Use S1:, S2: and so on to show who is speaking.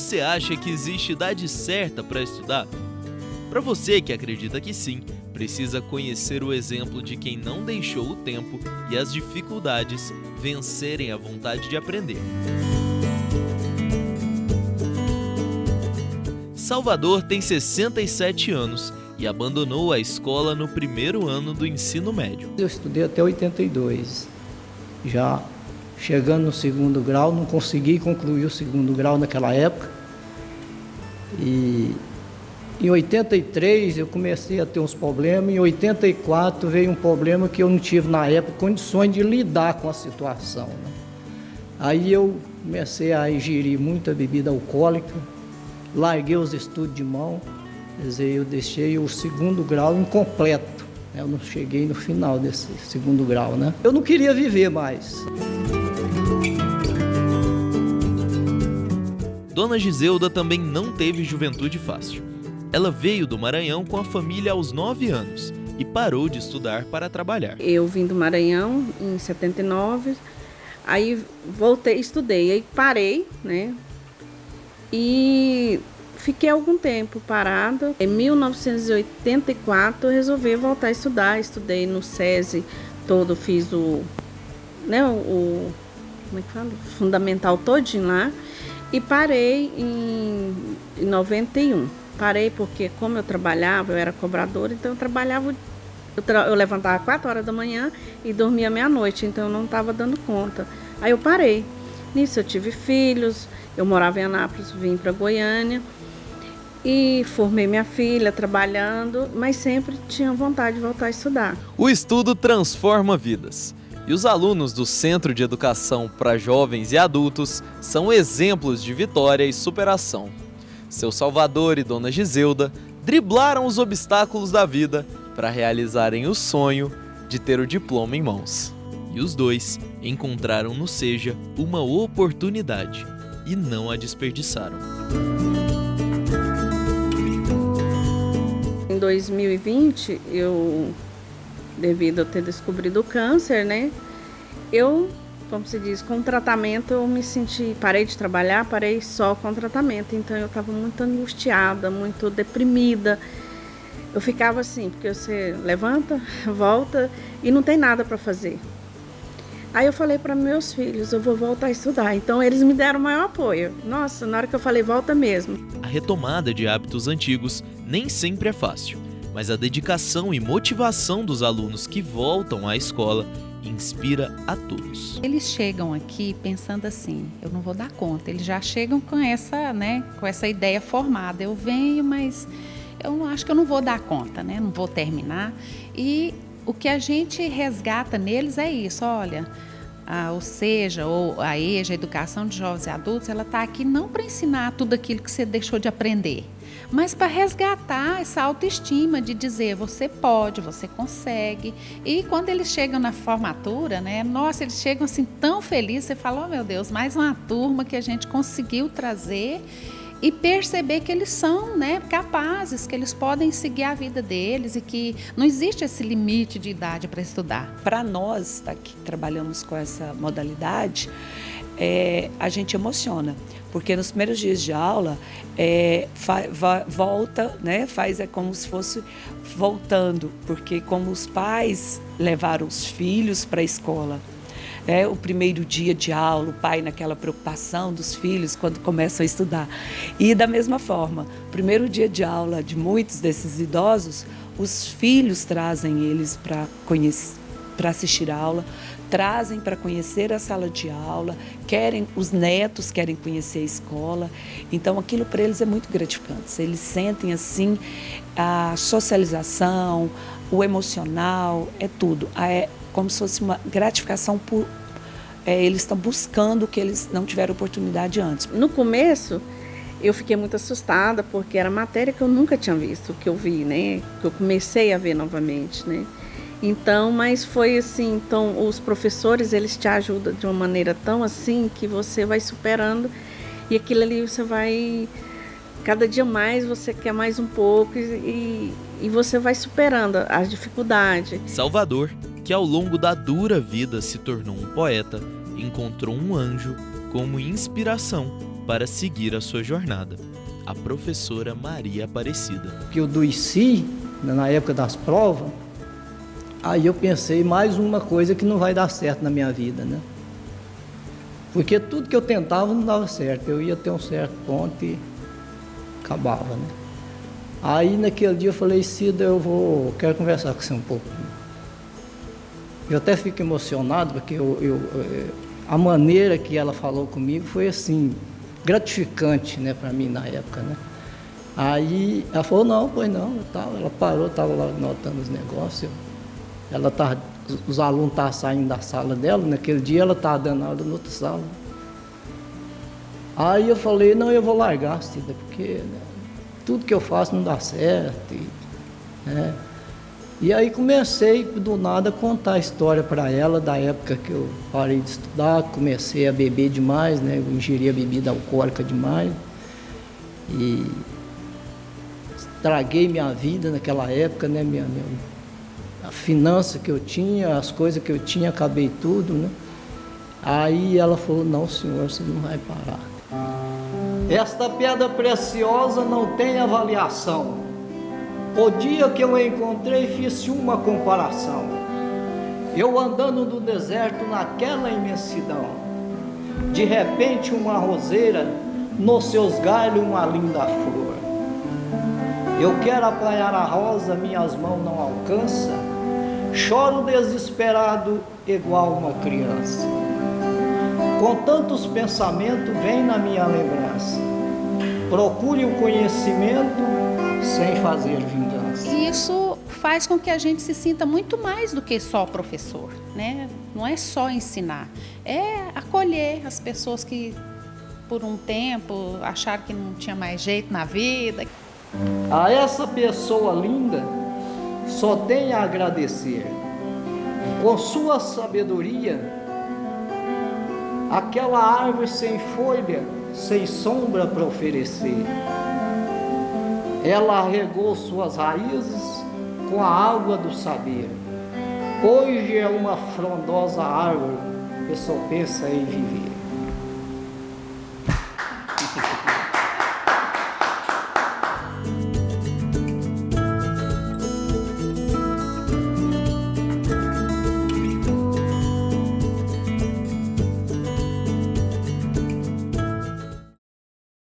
S1: Você acha que existe idade certa para estudar? Para você que acredita que sim, precisa conhecer o exemplo de quem não deixou o tempo e as dificuldades vencerem a vontade de aprender. Salvador tem 67 anos e abandonou a escola no primeiro ano do ensino médio.
S2: Eu estudei até 82, já chegando no segundo grau, não consegui concluir o segundo grau naquela época. E em 83 eu comecei a ter uns problemas, em 84 veio um problema que eu não tive na época condições de lidar com a situação, né? Aí eu comecei a ingerir muita bebida alcoólica, larguei os estudos de mão, quer dizer, eu deixei o segundo grau incompleto, né? Eu não cheguei no final desse segundo grau, né? Eu não queria viver mais.
S1: Dona Giselda também não teve juventude fácil. Ela veio do Maranhão com a família aos 9 anos e parou de estudar para trabalhar.
S3: Eu vim do Maranhão em 79, aí voltei, estudei, aí parei, né? E fiquei algum tempo parada. Em 1984 eu resolvi voltar a estudar. Estudei no SESI todo, fiz o como é que fala? Fundamental todinho lá. E parei em 91. Parei porque, como eu trabalhava, eu era cobradora, então eu trabalhava, eu levantava 4 horas da manhã e dormia meia-noite, então eu não estava dando conta. Aí eu parei. Nisso eu tive filhos, eu morava em Anápolis, vim para Goiânia e formei minha filha trabalhando, mas sempre tinha vontade de voltar a estudar.
S1: O estudo transforma vidas. E os alunos do Centro de Educação para Jovens e Adultos são exemplos de vitória e superação. Seu Salvador e Dona Giselda driblaram os obstáculos da vida para realizarem o sonho de ter o diploma em mãos. E os dois encontraram no Seja uma oportunidade e não a desperdiçaram.
S3: Em 2020, devido a ter descobrido o câncer, né? Como se diz, com o tratamento eu me senti, parei de trabalhar, parei só com o tratamento, então eu estava muito angustiada, muito deprimida. Eu ficava assim, porque você levanta, volta e não tem nada para fazer. Aí eu falei para meus filhos, eu vou voltar a estudar, então eles me deram o maior apoio. Nossa, na hora que eu falei, volta mesmo.
S1: A retomada de hábitos antigos nem sempre é fácil, mas a dedicação e motivação dos alunos que voltam à escola inspira a todos.
S4: Eles chegam aqui pensando assim, eu não vou dar conta. Eles já chegam com essa ideia formada. Eu venho, mas eu acho que eu não vou dar conta, né? Não vou terminar. E o que a gente resgata neles é isso, olha, ou seja, ou a EJA, a Educação de Jovens e Adultos, ela está aqui não para ensinar tudo aquilo que você deixou de aprender, mas para resgatar essa autoestima de dizer, você pode, você consegue. E quando eles chegam na formatura, né? Nossa, eles chegam assim tão felizes, você fala, oh meu Deus, mais uma turma que a gente conseguiu trazer e perceber que eles são, né, capazes, que eles podem seguir a vida deles e que não existe esse limite de idade para estudar.
S5: Para nós, que trabalhamos com essa modalidade, a gente emociona, porque nos primeiros dias de aula volta, né, como se fosse voltando, porque como os pais levaram os filhos para a escola, o primeiro dia de aula, o pai naquela preocupação dos filhos quando começam a estudar. E da mesma forma, o primeiro dia de aula de muitos desses idosos, os filhos trazem eles para assistir a aula, trazem para conhecer a sala de aula, os netos querem conhecer a escola. Então aquilo para eles é muito gratificante. Eles sentem assim a socialização, o emocional, é tudo. É como se fosse uma gratificação eles estão buscando o que eles não tiveram oportunidade antes.
S3: No começo, eu fiquei muito assustada, porque era matéria que eu nunca tinha visto, que eu vi, né? Que eu comecei a ver novamente, né? Então, mas foi assim, então os professores, eles te ajudam de uma maneira tão assim, que você vai superando, e aquilo ali você vai, cada dia mais você quer mais um pouco, e você vai superando as dificuldades.
S1: Salvador, que ao longo da dura vida se tornou um poeta, encontrou um anjo como inspiração
S6: para seguir a sua jornada, a professora Maria Aparecida.
S2: Que eu adoeci, na época das provas, aí eu pensei mais uma coisa que não vai dar certo na minha vida, né? Porque tudo que eu tentava não dava certo, eu ia até um certo ponto e acabava, né? Aí naquele dia eu falei, Cida, quero conversar com você um pouco. Eu até fico emocionado, porque a maneira que ela falou comigo foi assim, gratificante, né, para mim na época, né? Aí ela falou, não, pois não, ela parou, estava lá anotando os negócios, os alunos estavam saindo da sala dela, naquele dia ela estava dando aula na outra sala. Aí eu falei, não, eu vou largar, Cida, porque né, tudo que eu faço não dá certo. Né? E aí comecei, do nada, a contar a história para ela, da época que eu parei de estudar, comecei a beber demais, né? Eu ingeria bebida alcoólica demais. E estraguei minha vida naquela época, né? A finança que eu tinha, as coisas que eu tinha, acabei tudo, né? Aí ela falou, não, senhor, você não vai parar. Esta pedra preciosa não tem avaliação. O dia que eu a encontrei, fiz uma comparação. Eu andando no deserto naquela imensidão, de repente uma roseira, nos seus galhos uma linda flor. Eu quero apanhar a rosa, minhas mãos não alcançam, choro desesperado, igual uma criança. Com tantos pensamentos, vem na minha lembrança. Procure o conhecimento sem fazer vingança.
S4: E isso faz com que a gente se sinta muito mais do que só professor, né? Não é só ensinar, é acolher as pessoas que por um tempo acharam que não tinha mais jeito na vida.
S2: A essa pessoa linda só tem a agradecer. Com sua sabedoria, aquela árvore sem folha, sem sombra para oferecer. Ela regou suas raízes com a água do saber. Hoje é uma frondosa árvore que só pensa em viver.